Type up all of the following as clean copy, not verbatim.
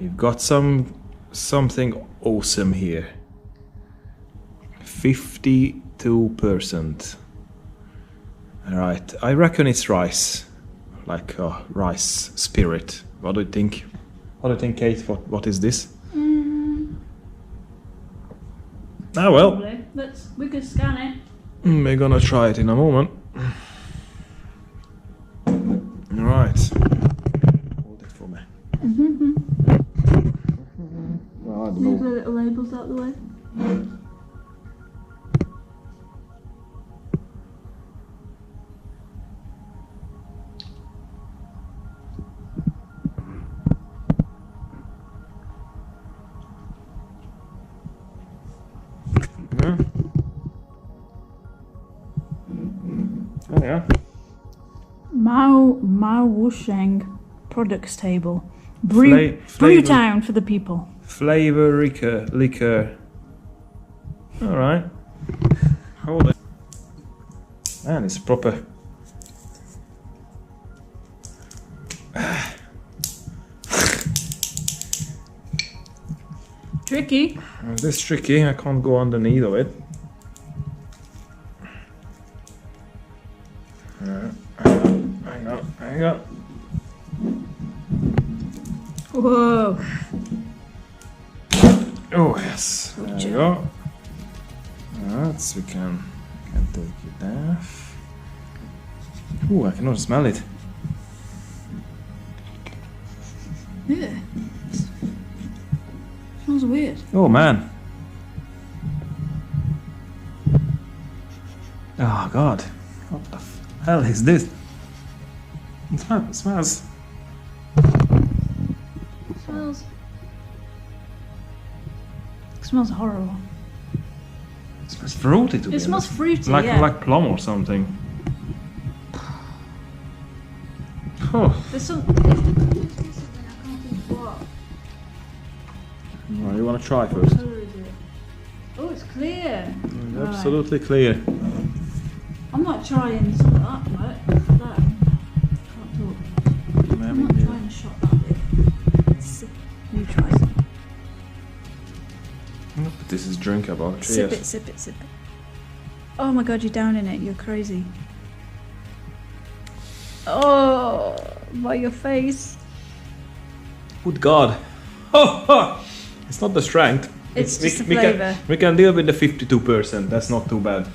We've got something awesome here. 52%. Alright, I reckon it's rice. Like a rice spirit. What do you think? What do you think, Kate? What is this? Ah well. Probably. We could scan it. We're gonna try it in a moment. Alright. Hold it for me. Well, I don't Move the know. little labels out the way. Yeah. Oh yeah. Maotaiguzhen products table. Brewtown for the people. Flavor liquor. Alright. Hold it. Man, it's proper. Tricky. This is tricky, I can't go underneath of it. Hang on. Whoa. Oh yes, there we go. Alright, so we can take it off. Ooh, I can also smell it. Yeah. Smells weird. Oh man. Oh god. What the hell is this? It smells. Smells horrible. It smells fruity to me. It smells fruity, like, yeah. Like plum or something. Oh. There's something I can't think what. Well, you want to try first? What colour is it? Oh, it's clear. Absolutely clear. I'm not trying some of that, right? That. Can't talk. I'm not trying a shot that big. You try some. But this is drinkable. Sip it. Oh my god, you're down in it. You're crazy. Oh, by your face. Good God. Oh. It's not the strength. It's just the flavour. We can deal with the 52%. That's not too bad.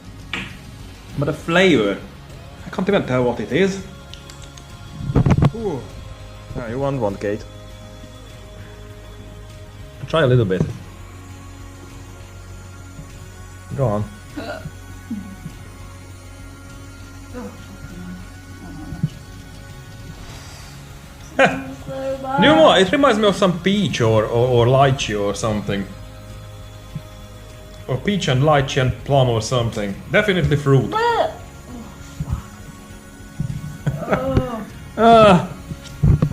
But the flavor, I can't even tell what it is. Ooh. Ah, you want one, Kate? Try a little bit. Go on. You know what? It reminds me of some peach or lychee or something. Or peach and lychee and plum or something. Definitely fruit.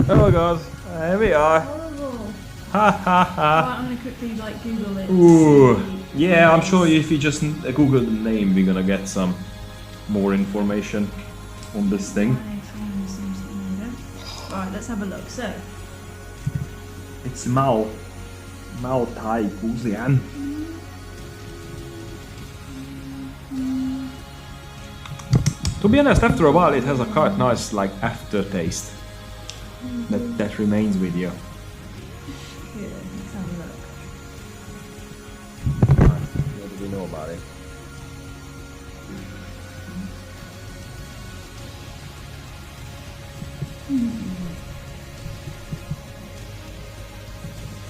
Oh god, here we are. Ha ha ha. Right, I'm gonna quickly Google it. Ooh. Yeah, I'm sure if you just Google the name, we're gonna get some more information on this thing. Right, let's have a look. So, it's Maotaiguzhen. To be honest, after a while it has a quite nice aftertaste that remains with you. yeah, let's have a look. What do we know about it?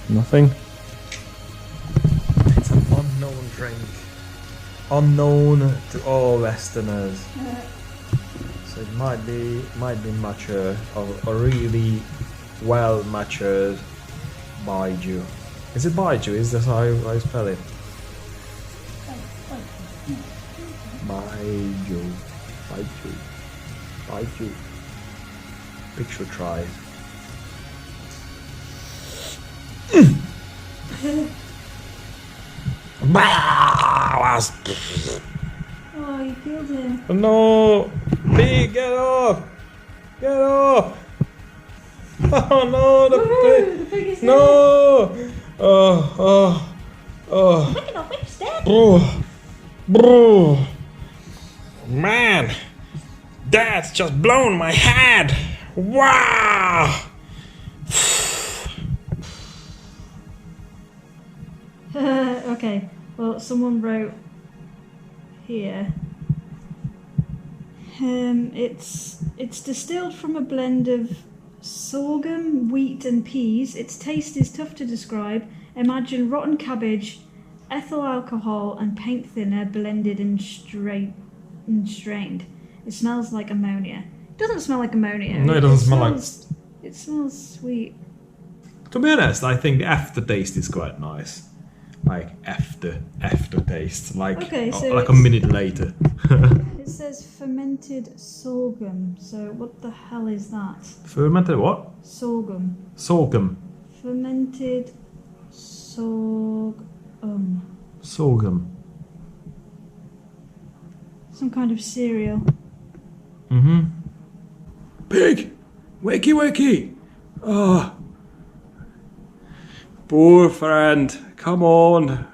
Nothing. It's an unknown drink. Unknown to all Westerners. So it might be mature or really well matured Baiju. Is it Baiju? Is that how I spell it? Baiju. Picture try. Oh, you killed him. No! Pig, get off! Get off! Oh no, the pig is No! Oh. Making a witch dead. Bro. Man, that's just blown my head. Wow. Okay, well, someone wrote here. It's distilled from a blend of sorghum, wheat, and peas. Its taste is tough to describe. Imagine rotten cabbage, ethyl alcohol, and paint thinner blended and strained. It smells like ammonia. It doesn't smell like ammonia. No, it doesn't smell like. It smells sweet. To be honest, I think the aftertaste is quite nice. Like aftertaste, like Okay, so like a minute later. It says fermented sorghum. So what the hell is that? Fermented what? Sorghum. Sorghum. Fermented sorghum. Sorghum. Some kind of cereal. Mm-hmm. Pig! Wakey wakey! Oh. Poor friend, come on.